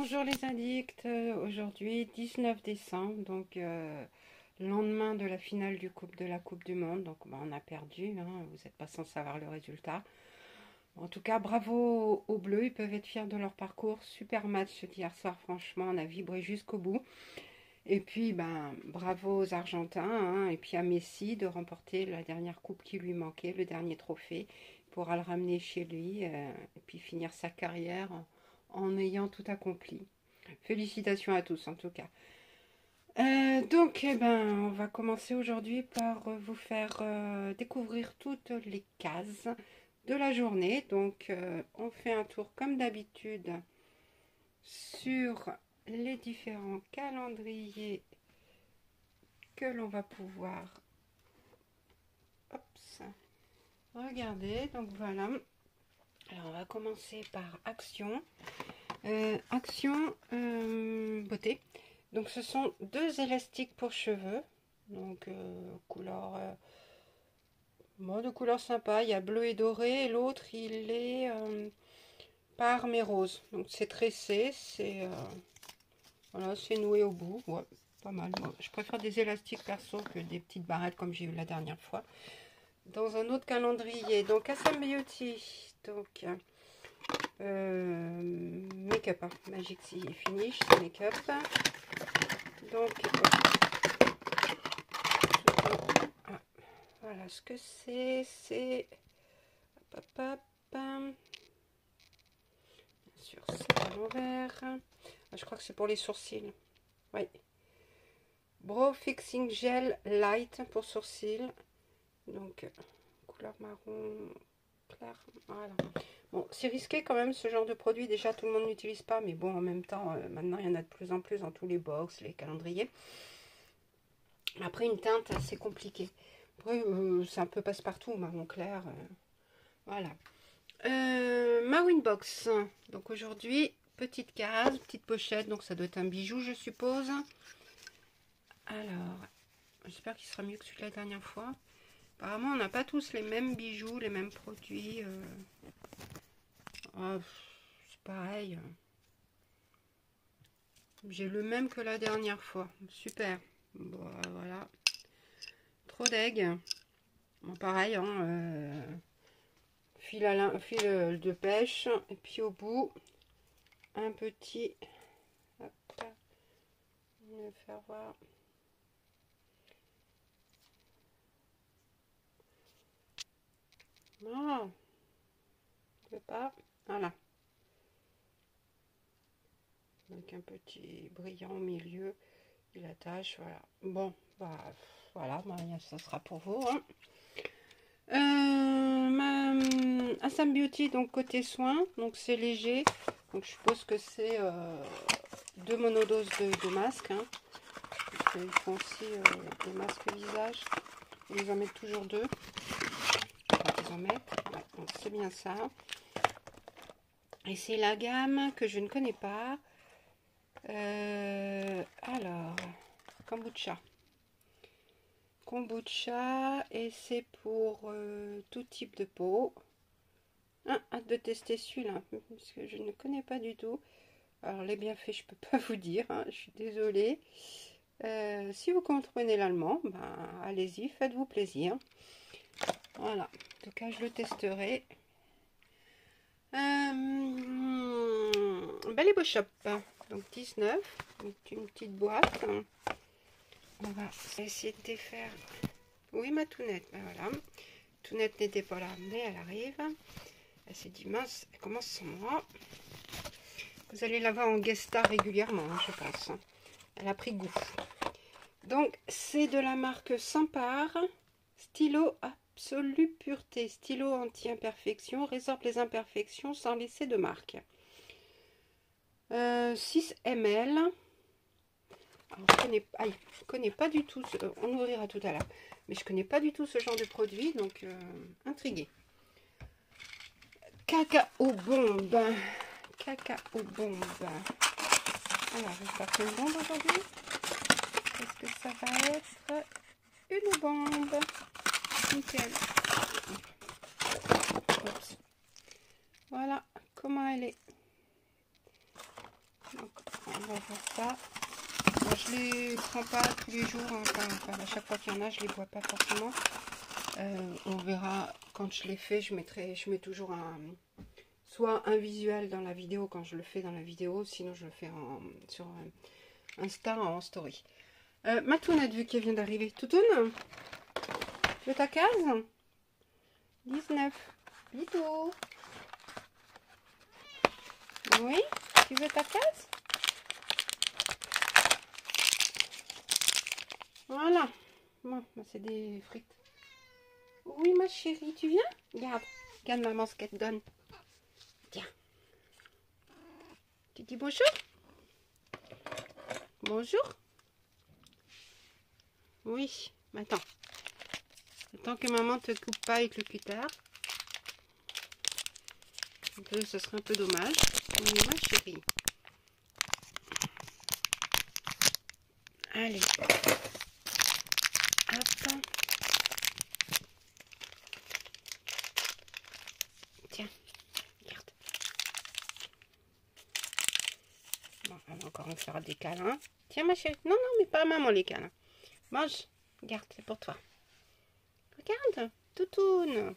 Bonjour les addicts, aujourd'hui 19 décembre, donc lendemain de la finale de la Coupe du Monde, donc on a perdu, hein, vous n'êtes pas sans savoir le résultat. En tout cas, bravo aux Bleus, ils peuvent être fiers de leur parcours, super match d'hier soir, franchement, on a vibré jusqu'au bout. Et puis, bravo aux Argentins, hein, et puis à Messi de remporter la dernière coupe qui lui manquait, le dernier trophée, il pourra le ramener chez lui, et puis finir sa carrière en ayant tout accompli. Félicitations à tous en tout cas. Donc, on va commencer aujourd'hui par vous faire découvrir toutes les cases de la journée. Donc, on fait un tour comme d'habitude sur les différents calendriers que l'on va pouvoir regarder. Donc voilà. Alors, on va commencer par Action. Action beauté. Donc ce sont deux élastiques pour cheveux. Donc de couleur sympa. Il y a bleu et doré. Et l'autre il est parme et rose. Donc c'est tressé. C'est voilà, c'est noué au bout. Ouais, pas mal. Moi, je préfère des élastiques perso que des petites barrettes comme j'ai eu la dernière fois. Dans un autre calendrier. Donc Asam Beauty. Donc make-up, hein. Magic Finish, c'est make-up. Donc, voilà ce que c'est. Bien sûr, c'est à l'envers. Je crois que c'est pour les sourcils. Oui. Brow Fixing Gel Light pour sourcils. Donc, couleur marron clair. Voilà. Bon, c'est risqué quand même ce genre de produit. Déjà, tout le monde n'utilise pas. Mais bon, en même temps, maintenant, il y en a de plus en plus dans tous les box, les calendriers. Après, une teinte, c'est compliqué. Après, c'est un peu passe-partout, marron clair. Voilà. Ma Winbox. Donc aujourd'hui, petite case, petite pochette. Donc ça doit être un bijou, je suppose. Alors, j'espère qu'il sera mieux que celui de la dernière fois. Apparemment, on n'a pas tous les mêmes bijoux, les mêmes produits. Oh, c'est pareil. J'ai le même que la dernière fois. Super. Bon, voilà. Trop deg. Bon, pareil, hein, fil de pêche. Et puis au bout, un petit... Hop, je vais faire voir. Non, je ne veux pas. Voilà. Donc un petit brillant au milieu. Il attache, voilà. Bon, voilà, ça sera pour vous. Hein. Ma Asam Beauty, donc côté soins, donc c'est léger. Donc je suppose que c'est deux monodoses de masques. Hein. Ils font aussi des masques visage. Ils en mettent toujours deux. Ils en mettent. Ouais, donc c'est bien ça. Et c'est la gamme que je ne connais pas. Alors, kombucha, et c'est pour tout type de peau. Hâte de tester celui-là parce que je ne connais pas du tout. Alors les bienfaits, je peux pas vous dire, hein, je suis désolée. Si vous comprenez l'allemand, allez-y, faites-vous plaisir. Voilà, en tout cas je le testerai. Belle Shop, donc 19, donc une petite boîte. On va essayer de défaire. Oui, ma Tounette, voilà. Tounette n'était pas là, mais elle arrive. Elle s'est dit, mince, elle commence sans moi. Vous allez la voir en guest star régulièrement, hein, je pense. Elle a pris goût. Donc, c'est de la marque Sampar. Stylo absolue pureté. Stylo anti-imperfection. Résorbe les imperfections sans laisser de marque. 6 ml. Alors, je connais pas du tout. On ouvrira tout à l'heure. Mais je connais pas du tout ce genre de produit. Donc, intriguée. Cacao bombe. Cacao bombe. Alors, j'espère que c'est une bombe aujourd'hui. Est-ce que ça va être une bombe? Nickel. Oups. Voilà comment elle est. Donc, va faire ça. Bon, je les prends pas tous les jours, hein, enfin, à chaque fois qu'il y en a, je les bois pas forcément. On verra quand je les fais, je mets toujours soit un visuel dans la vidéo quand je le fais dans la vidéo, sinon je le fais sur Insta en story. Ma tounette, vu qu'elle vient d'arriver. Toutoune, tu veux ta case? 19. Bidou. Oui, tu veux ta case? Voilà. Bon, c'est des frites. Oui, ma chérie, tu viens? Regarde, regarde maman ce qu'elle te donne. Tiens. Tu dis bonjour? Bonjour? Oui, attends. Tant que maman te coupe pas avec le cutter. Ce serait un peu dommage. Oui, ma chérie. Allez. Hop. Tiens, regarde. Bon, on va encore en faire des câlins. Tiens, ma chérie. Non, non, mais pas à maman les câlins. Mange. Regarde, c'est pour toi. Regarde, toutoune.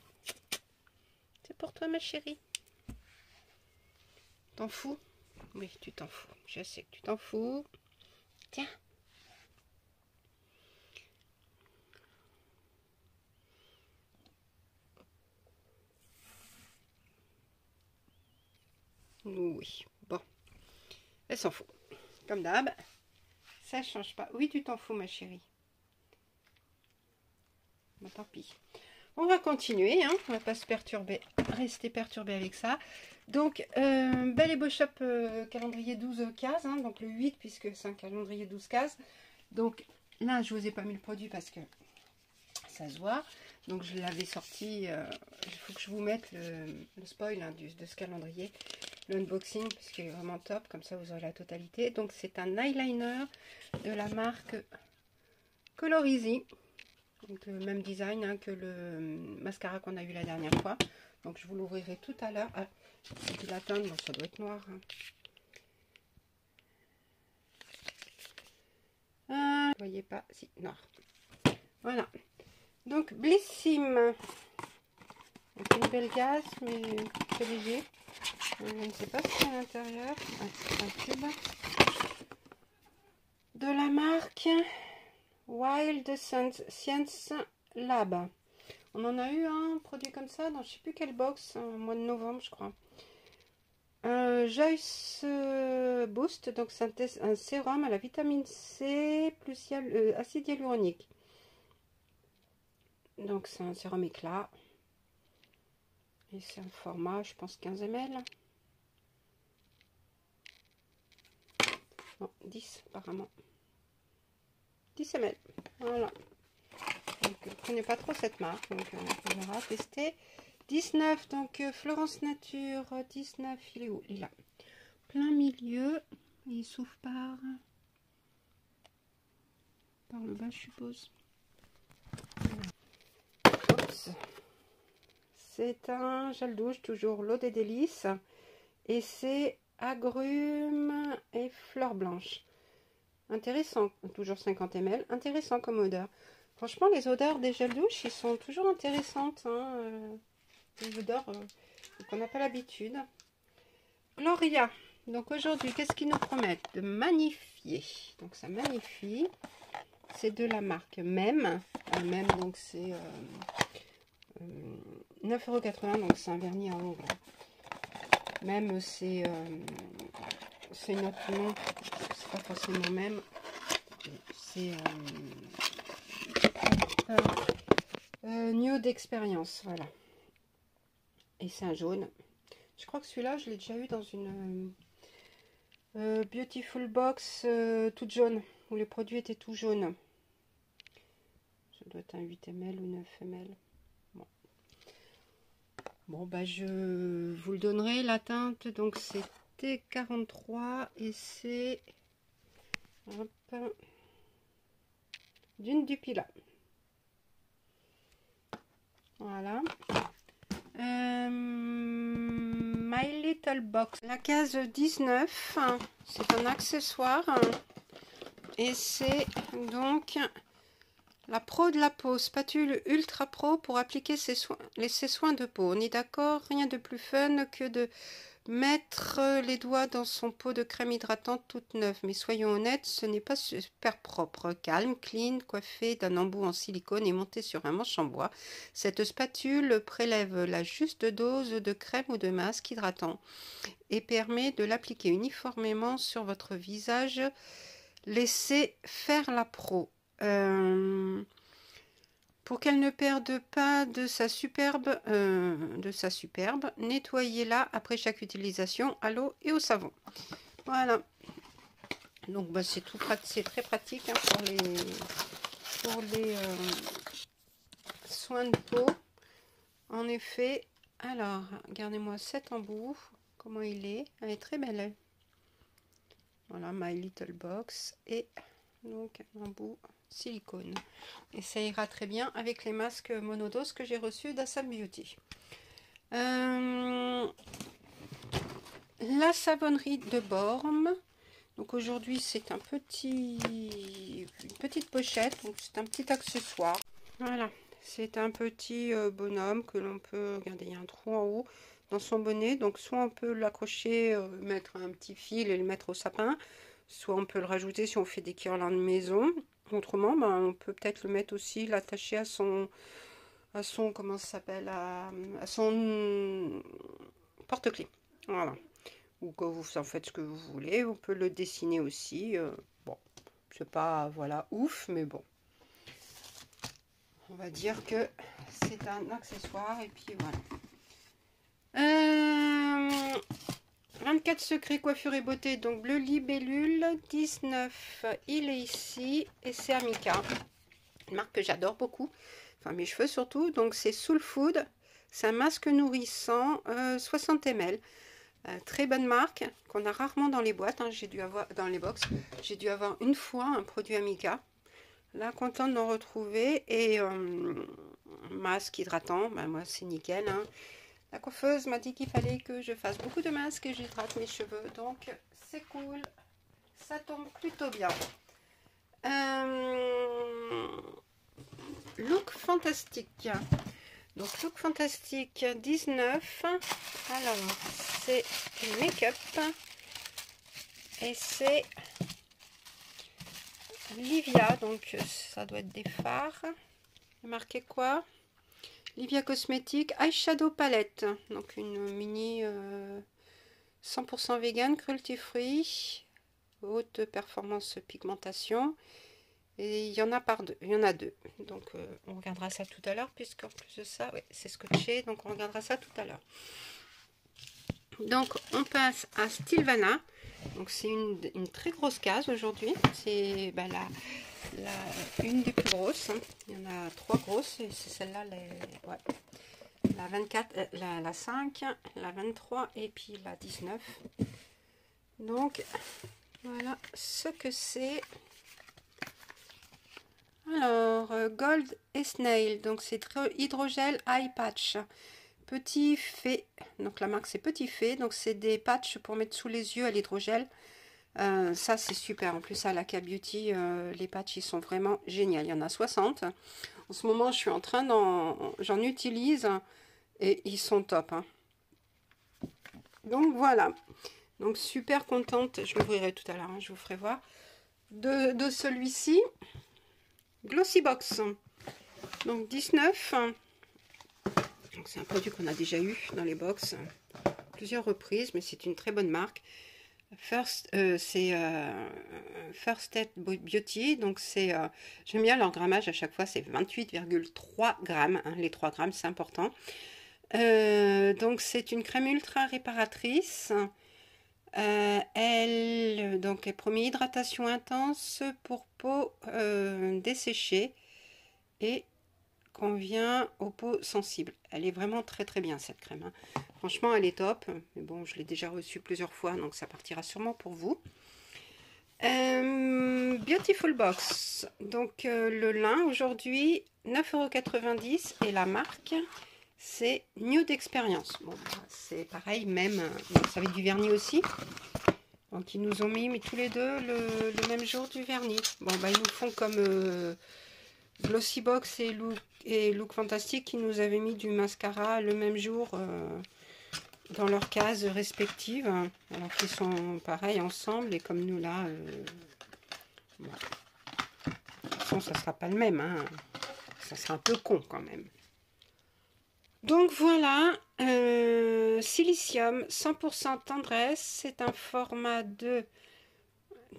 C'est pour toi, ma chérie. T'en fous? Oui, tu t'en fous. Je sais que tu t'en fous. Tiens. Oui, bon. Elle s'en fout. Comme d'hab. Ça change pas. Oui, tu t'en fous, ma chérie. Bon, tant pis. On va continuer, hein. On va pas se perturber, rester perturbé avec ça. Donc, Belle et Beau Shop calendrier 12 cases, hein, donc le 8 puisque c'est un calendrier 12 cases. Donc là, je vous ai pas mis le produit parce que ça se voit. Donc je l'avais sorti, il faut que je vous mette le spoil hein, de ce calendrier, le unboxing, parce qu'il est vraiment top, comme ça vous aurez la totalité. Donc c'est un eyeliner de la marque Color Easy. Donc le même design hein, que le mascara qu'on a eu la dernière fois. Donc je vous l'ouvrirai tout à l'heure. Ah, c'est de la teinte, donc ça doit être noir. Hein. Vous voyez pas? Si, noir. Voilà. Donc Blissim. Donc une belle gaze, mais très léger. Je ne sais pas ce qu'il y a à l'intérieur. Ah, c'est un tube. De la marque Wild Science Lab. On en a eu un produit comme ça dans je sais plus quelle box, au mois de novembre je crois. Joyce Boost, donc c'est un sérum à la vitamine C plus acide hyaluronique. Donc c'est un sérum éclat. Et c'est un format, je pense 15 ml. Non, 10 apparemment. 10 ml. Voilà. Donc, je ne connais pas trop cette marque, donc on verra tester. 19, donc Florence Nature, 19, il est où? Il est là. Plein milieu, il s'ouvre par le bas, je suppose. Oups. C'est un gel douche, toujours l'eau des délices, et c'est agrumes et fleurs blanches. Intéressant, toujours 50 ml, intéressant comme odeur. Franchement, les odeurs des gels douche, ils sont toujours intéressantes. Hein, des odeurs qu'on n'a pas l'habitude. Gloria. Donc aujourd'hui, qu'est-ce qu'ils nous promettent? De magnifier. Donc ça magnifie. C'est de la marque Même. Même, donc c'est 9,80 €. Donc c'est un vernis à ongles. Même, c'est notre nom. C'est pas forcément Même. C'est Nude d'expérience. Voilà. Et c'est un jaune. Je crois que celui-là, je l'ai déjà eu dans une Beautiful Box toute jaune, où les produits étaient tout jaunes. Ça doit être un 8 ml ou 9 ml. Bon, bah je vous le donnerai, la teinte. Donc c'est T43 et c'est Dune du Pilat. Voilà. My Little Box. La case 19, c'est un accessoire. Et c'est donc la Pro de la peau, spatule ultra pro pour appliquer ses soins de peau. On est d'accord, rien de plus fun que de mettre les doigts dans son pot de crème hydratante toute neuve. Mais soyons honnêtes, ce n'est pas super propre. Calme, clean, coiffé d'un embout en silicone et monté sur un manche en bois. Cette spatule prélève la juste dose de crème ou de masque hydratant et permet de l'appliquer uniformément sur votre visage. Laissez faire la pro. Pour qu'elle ne perde pas de sa superbe, nettoyez-la après chaque utilisation à l'eau et au savon. Voilà. Donc bah, c'est très pratique hein, pour les soins de peau. En effet, alors regardez-moi cet embout, comment il est. Elle est très belle. Voilà, My Little Box et donc un embout silicone. Et ça ira très bien avec les masques monodose que j'ai reçus d'Assam Beauty. La savonnerie de Borm. Donc aujourd'hui c'est une petite pochette, donc c'est un petit accessoire. Voilà, c'est un petit bonhomme que l'on peut, regardez, il y a un trou en haut dans son bonnet, donc soit on peut l'accrocher, mettre un petit fil et le mettre au sapin, soit on peut le rajouter si on fait des guirlandes maison. Autrement, ben, on peut peut-être le mettre aussi, l'attacher à son comment ça s'appelle, à son porte-clés. Voilà. Ou que vous en faites ce que vous voulez. On peut le dessiner aussi. Bon, c'est pas, voilà, ouf, mais bon. On va dire que c'est un accessoire et puis voilà. 24 secrets coiffure et beauté, donc bleu libellule 19, il est ici et c'est Amica, une marque que j'adore beaucoup, enfin mes cheveux surtout. Donc c'est Soul Food, c'est un masque nourrissant 60 ml, très bonne marque qu'on a rarement dans les boîtes, hein. J'ai dû avoir dans les box, j'ai dû avoir une fois un produit Amica, là content d'en retrouver. Et masque hydratant, ben, moi c'est nickel hein. La coiffeuse m'a dit qu'il fallait que je fasse beaucoup de masques et j'hydrate mes cheveux. Donc, c'est cool. Ça tombe plutôt bien. Look fantastique. Donc, look fantastique 19. Alors, c'est du make-up. Et c'est Livia. Donc, ça doit être des fards. Marqué quoi? Livia Cosmétique Eyeshadow Palette, donc une mini 100% vegan, cruelty free, haute performance pigmentation, et il y en a deux, donc on regardera ça tout à l'heure, puisqu'en plus de ça, ouais, c'est scotché, donc on regardera ça tout à l'heure. Donc on passe à Stilvana, donc c'est une très grosse case aujourd'hui, c'est ben, une des plus grosses, hein. Il y en a 3 grosses et c'est celle-là, ouais. La 24, la 5, la 23 et puis la 19. Donc voilà ce que c'est. Alors Gold et Snail, donc c'est hydrogel eye patch Petit Fait, donc la marque c'est Petit Fait, donc c'est des patchs pour mettre sous les yeux à l'hydrogel. Ça c'est super, en plus à la K-Beauty les patchs ils sont vraiment géniaux, il y en a 60 en ce moment, je suis en train j'en utilise et ils sont top hein. Donc voilà, donc super contente, je l'ouvrirai tout à l'heure hein, je vous ferai voir de celui-ci. Glossy Box, donc 19, c'est un produit qu'on a déjà eu dans les box plusieurs reprises, mais c'est une très bonne marque. C'est First Step Beauty, donc c'est j'aime bien leur grammage à chaque fois, c'est 28,3 grammes hein, les 3 grammes c'est important. Donc c'est une crème ultra réparatrice, elle promet hydratation intense pour peau desséchée et convient aux peaux sensibles. Elle est vraiment très très bien cette crème hein. Franchement elle est top, mais bon je l'ai déjà reçue plusieurs fois donc ça partira sûrement pour vous. Beautiful Box, donc le lin aujourd'hui 9,90 € et la marque c'est Nude Experience. Bon, bah, c'est pareil, même, bon, ça va être du vernis aussi. Donc ils nous ont mis tous les deux le même jour du vernis. Bon, bah ils nous font comme Glossybox et Look Fantastic qui nous avaient mis du mascara le même jour dans leurs cases respectives. Alors qu'ils sont pareils ensemble et comme nous là, bon, de toute façon ça sera pas le même, hein. Ça sera un peu con quand même. Donc voilà, Silicium 100% tendresse, c'est un format de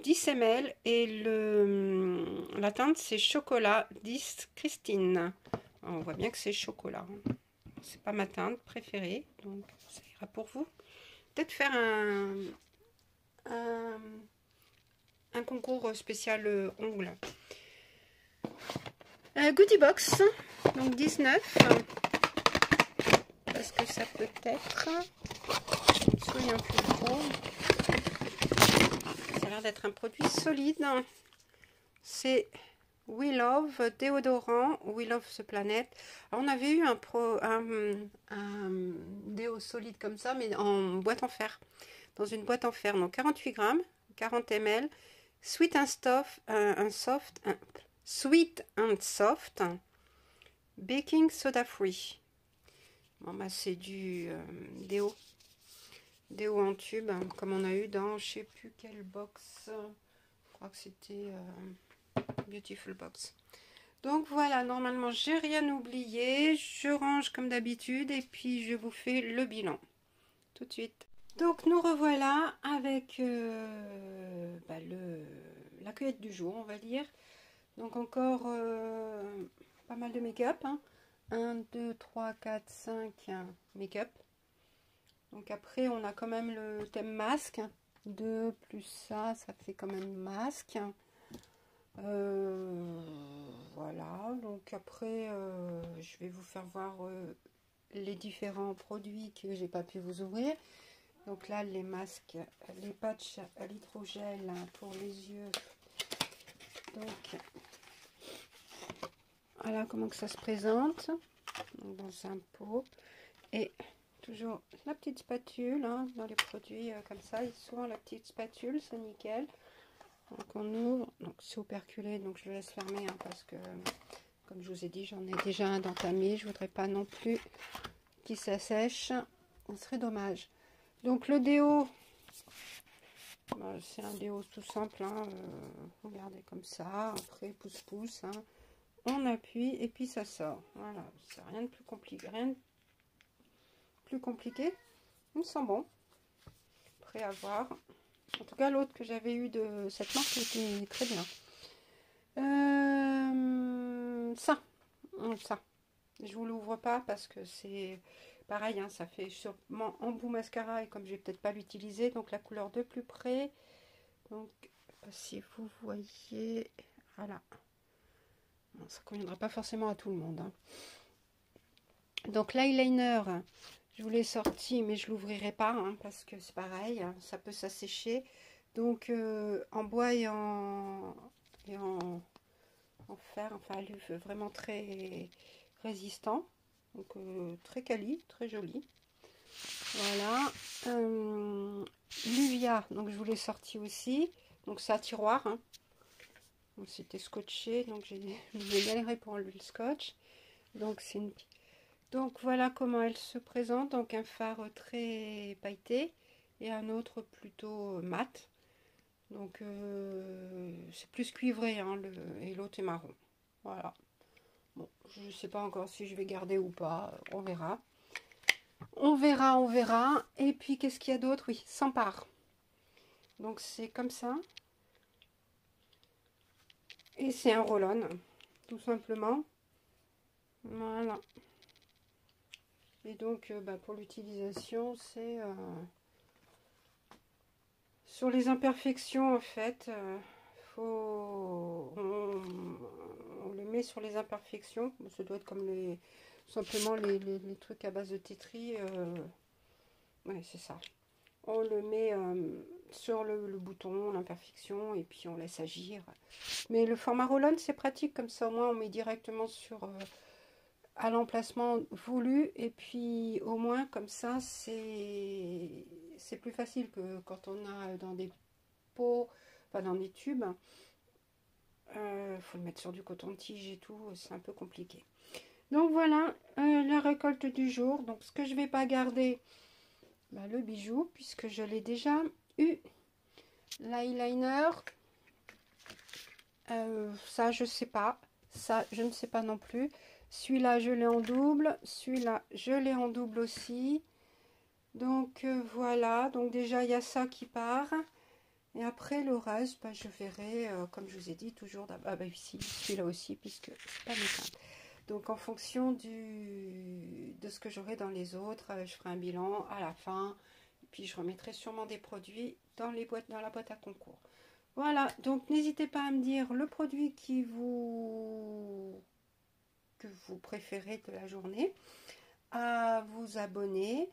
10 ml et la teinte c'est chocolat 10 Christine. On voit bien que c'est chocolat. C'est pas ma teinte préférée, donc ça ira pour vous. Peut-être faire un concours spécial ongles. Goodie box, donc 19. Parce que ça peut être. Je me souviens plus trop. Ça a l'air d'être un produit solide. C'est We Love déodorant, We Love the Planet. Alors, on avait eu un déo solide comme ça, mais en boîte en fer. Dans une boîte en fer. Donc 48 grammes, 40 ml. Sweet and soft. Baking soda free. Bon, bah, c'est du déo en tube, comme on a eu dans, je sais plus quelle box, je crois que c'était Beautiful Box. Donc voilà, normalement j'ai rien oublié, je range comme d'habitude et puis je vous fais le bilan tout de suite. Donc nous revoilà avec la cueillette du jour, on va dire. Donc encore pas mal de make-up, hein. 1, 2, 3, 4, 5 make-up. Donc après, on a quand même le thème masque. 2 plus ça fait quand même masque. Voilà. Donc après, je vais vous faire voir les différents produits que j'ai pas pu vous ouvrir. Donc là, les masques, les patchs à l'hydrogel pour les yeux. Donc, voilà comment que ça se présente. Donc, dans un pot. Et toujours la petite spatule, hein, dans les produits comme ça, et souvent la petite spatule, c'est nickel. Donc on ouvre, donc c'est operculé, donc je le laisse fermer hein, parce que comme je vous ai dit, j'en ai déjà un d'entamé, je voudrais pas non plus qu'il s'assèche, ce serait dommage. Donc le déo, bah, c'est un déo tout simple, hein, regardez comme ça, après pouce-pouce, hein, on appuie et puis ça sort. Voilà, c'est rien de plus compliqué, il me sent bon, après à voir. En tout cas, l'autre que j'avais eu de cette marque était très bien. Ça, je vous l'ouvre pas parce que c'est pareil, hein, ça fait sûrement embout mascara et comme je vais peut-être pas l'utiliser, donc la couleur de plus près. Donc, si vous voyez, voilà. Bon, ça conviendra pas forcément à tout le monde. Hein. Donc l'eyeliner, je vous l'ai sorti, mais je l'ouvrirai pas hein, parce que c'est pareil, hein, ça peut s'assécher. Donc en bois et en fer, enfin vraiment très résistant, donc très quali, très joli. Voilà, Luvia, donc je vous l'ai sorti aussi, donc c'est à tiroir, hein. C'était scotché, donc j'ai galéré pour enlever le scotch. Donc c'est une... Donc voilà comment elle se présente, donc un fard très pailleté et un autre plutôt mat. Donc c'est plus cuivré hein, et l'autre est marron. Voilà. Bon, je ne sais pas encore si je vais garder ou pas. On verra. On verra. Et puis qu'est-ce qu'il y a d'autre? Oui, sans part. Donc c'est comme ça. Et c'est un roll-on, tout simplement. Voilà. Et donc pour l'utilisation, c'est sur les imperfections en fait. On le met sur les imperfections. Ça doit être comme simplement les trucs à base de tétri. Ouais, c'est ça. On le met sur le bouton, l'imperfection, et puis on laisse agir. Mais le format roll-on, c'est pratique, comme ça au moins on met directement sur à l'emplacement voulu, et puis au moins comme ça c'est plus facile que quand on a dans des pots, enfin dans des tubes. Faut le mettre sur du coton-tige et tout, c'est un peu compliqué. Donc voilà, la récolte du jour. Donc ce que je vais pas garder, bah, le bijou, puisque je l'ai déjà eu. L'eyeliner, ça je sais pas, ça je ne sais pas non plus. Celui-là je l'ai en double, celui-là je l'ai en double aussi. Donc voilà, donc déjà il y a ça qui part. Et après le reste, bah, je verrai, comme je vous ai dit, toujours d'abord. Ah bah ici, celui-là aussi, puisque c'est pas mes teintes. Donc en fonction de ce que j'aurai dans les autres, je ferai un bilan à la fin. Et puis je remettrai sûrement des produits dans la boîte à concours. Voilà, donc n'hésitez pas à me dire le produit que vous préférez de la journée, à vous abonner,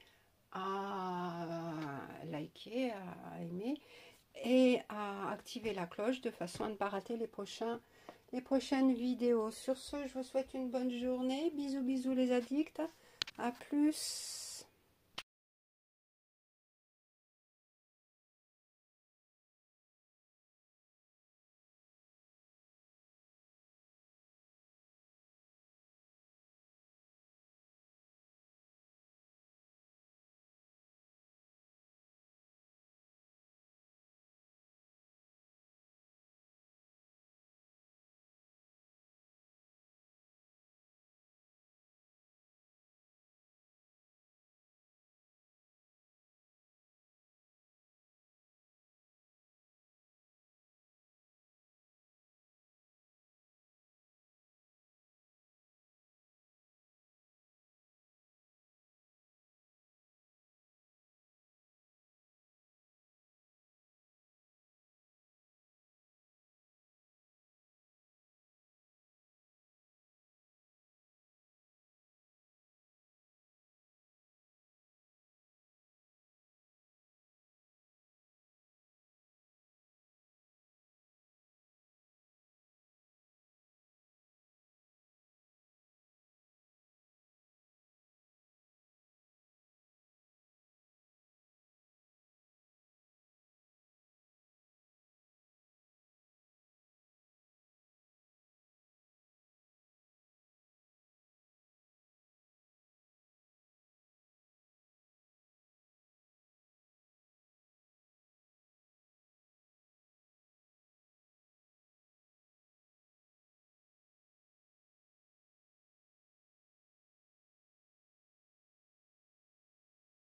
à liker, à aimer et à activer la cloche de façon à ne pas rater les prochaines vidéos. Sur ce, je vous souhaite une bonne journée. Bisous, bisous les addicts. À plus.